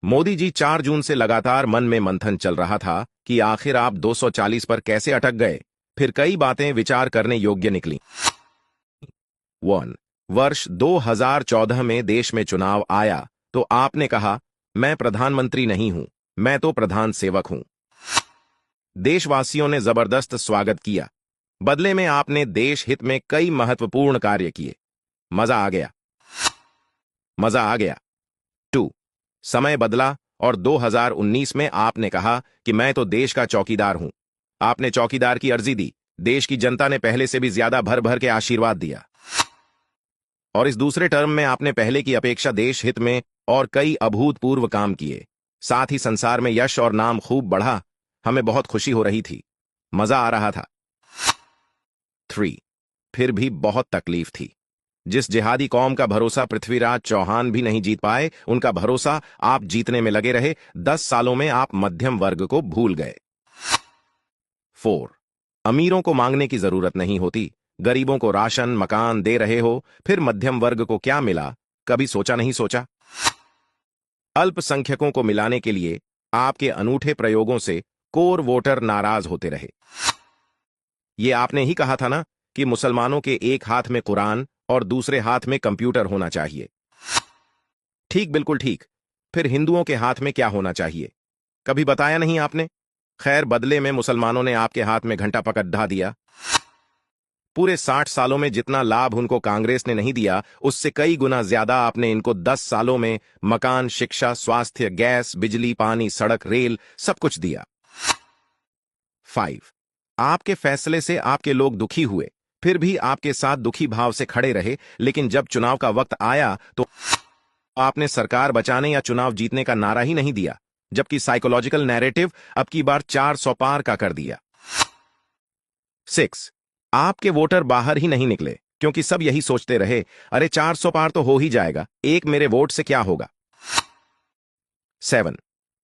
मोदी जी 4 जून से लगातार मन में मंथन चल रहा था कि आखिर आप 240 पर कैसे अटक गए। फिर कई बातें विचार करने योग्य निकली। 1 वर्ष 2014 में देश में चुनाव आया तो आपने कहा, मैं प्रधानमंत्री नहीं हूं, मैं तो प्रधान सेवक हूं। देशवासियों ने जबरदस्त स्वागत किया। बदले में आपने देश हित में कई महत्वपूर्ण कार्य किए। मजा आ गया। मजा आ गया। 2 समय बदला और 2019 में आपने कहा कि मैं तो देश का चौकीदार हूं। आपने चौकीदार की अर्जी दी। देश की जनता ने पहले से भी ज्यादा भर भर के आशीर्वाद दिया। और इस दूसरे टर्म में आपने पहले की अपेक्षा देश हित में और कई अभूतपूर्व काम किए। साथ ही संसार में यश और नाम खूब बढ़ा। हमें बहुत खुशी हो रही थी। मजा आ रहा था। 3 फिर भी बहुत तकलीफ थी। जिस जिहादी कौम का भरोसा पृथ्वीराज चौहान भी नहीं जीत पाए, उनका भरोसा आप जीतने में लगे रहे। 10 सालों में आप मध्यम वर्ग को भूल गए। 4 अमीरों को मांगने की जरूरत नहीं होती। गरीबों को राशन मकान दे रहे हो, फिर मध्यम वर्ग को क्या मिला, कभी सोचा नहीं सोचा? अल्पसंख्यकों को मिलाने के लिए आपके अनूठे प्रयोगों से कोर वोटर नाराज होते रहे। ये आपने ही कहा था ना कि मुसलमानों के एक हाथ में कुरान और दूसरे हाथ में कंप्यूटर होना चाहिए। ठीक, बिल्कुल ठीक। फिर हिंदुओं के हाथ में क्या होना चाहिए? कभी बताया नहीं आपने। खैर, बदले में मुसलमानों ने आपके हाथ में घंटा पकड़ा दिया। पूरे 60 सालों में जितना लाभ उनको कांग्रेस ने नहीं दिया, उससे कई गुना ज्यादा आपने इनको 10 सालों में मकान, शिक्षा, स्वास्थ्य, गैस, बिजली, पानी, सड़क, रेल सब कुछ दिया। 5 आपके फैसले से आपके लोग दुखी हुए, फिर भी आपके साथ दुखी भाव से खड़े रहे। लेकिन जब चुनाव का वक्त आया तो आपने सरकार बचाने या चुनाव जीतने का नारा ही नहीं दिया, जबकि साइकोलॉजिकल नैरेटिव अब की बार 400 पार का कर दिया। 6 आपके वोटर बाहर ही नहीं निकले, क्योंकि सब यही सोचते रहे, अरे 400 पार तो हो ही जाएगा, एक मेरे वोट से क्या होगा। 7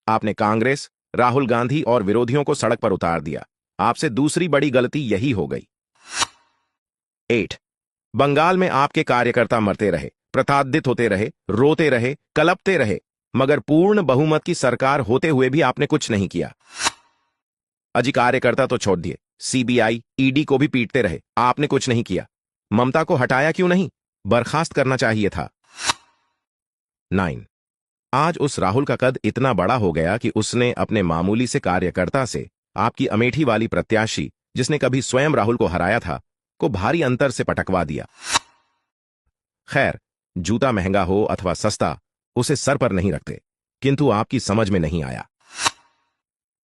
आपने कांग्रेस, राहुल गांधी और विरोधियों को सड़क पर उतार दिया। आपसे दूसरी बड़ी गलती यही हो गई। 8 बंगाल में आपके कार्यकर्ता मरते रहे, प्रताड़ित होते रहे, रोते रहे, कलपते रहे, मगर पूर्ण बहुमत की सरकार होते हुए भी आपने कुछ नहीं किया। अजी, कार्यकर्ता तो छोड़ दिए, सीबीआई, ईडी को भी पीटते रहे, आपने कुछ नहीं किया। ममता को हटाया क्यों नहीं? बर्खास्त करना चाहिए था। 9 आज उस राहुल का कद इतना बड़ा हो गया कि उसने अपने मामूली से कार्यकर्ता से आपकी अमेठी वाली प्रत्याशी, जिसने कभी स्वयं राहुल को हराया था, को भारी अंतर से पटकवा दिया। खैर, जूता महंगा हो अथवा सस्ता, उसे सर पर नहीं रखते, किंतु आपकी समझ में नहीं आया।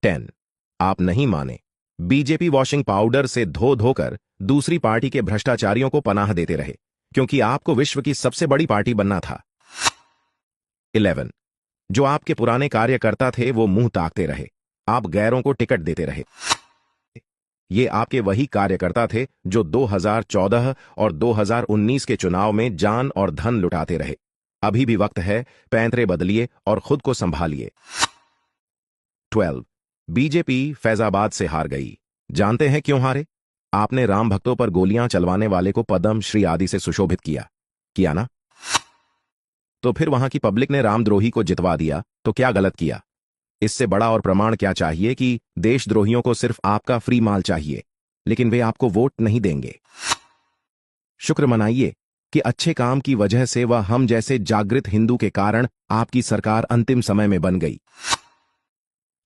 10 आप नहीं माने, बीजेपी वॉशिंग पाउडर से धो धोकर दूसरी पार्टी के भ्रष्टाचारियों को पनाह देते रहे, क्योंकि आपको विश्व की सबसे बड़ी पार्टी बनना था। 11 जो आपके पुराने कार्यकर्ता थे वो मुंह ताकते रहे, आप गैरों को टिकट देते रहे। ये आपके वही कार्यकर्ता थे जो 2014 और 2019 के चुनाव में जान और धन लुटाते रहे। अभी भी वक्त है, पैंतरे बदलिए और खुद को संभालिए। 12 बीजेपी फैजाबाद से हार गई। जानते हैं क्यों हारे? आपने राम भक्तों पर गोलियां चलवाने वाले को पद्म श्री आदि से सुशोभित किया ना? तो फिर वहां की पब्लिक ने रामद्रोही को जितवा दिया, तो क्या गलत किया? इससे बड़ा और प्रमाण क्या चाहिए कि देशद्रोहियों को सिर्फ आपका फ्री माल चाहिए, लेकिन वे आपको वोट नहीं देंगे। शुक्र मनाइए कि अच्छे काम की वजह से वह हम जैसे जागृत हिंदू के कारण आपकी सरकार अंतिम समय में बन गई।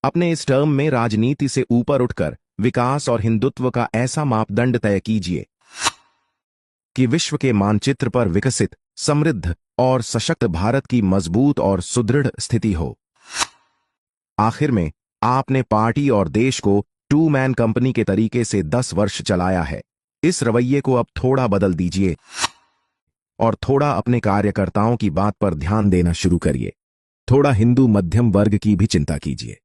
अपने इस टर्म में राजनीति से ऊपर उठकर विकास और हिंदुत्व का ऐसा मापदंड तय कीजिए कि विश्व के मानचित्र पर विकसित, समृद्ध और सशक्त भारत की मजबूत और सुदृढ़ स्थिति हो। आखिर में आपने पार्टी और देश को 2 मैन कंपनी के तरीके से 10 वर्ष चलाया है। इस रवैये को अब थोड़ा बदल दीजिए और थोड़ा अपने कार्यकर्ताओं की बात पर ध्यान देना शुरू करिए। थोड़ा हिंदू मध्यम वर्ग की भी चिंता कीजिए।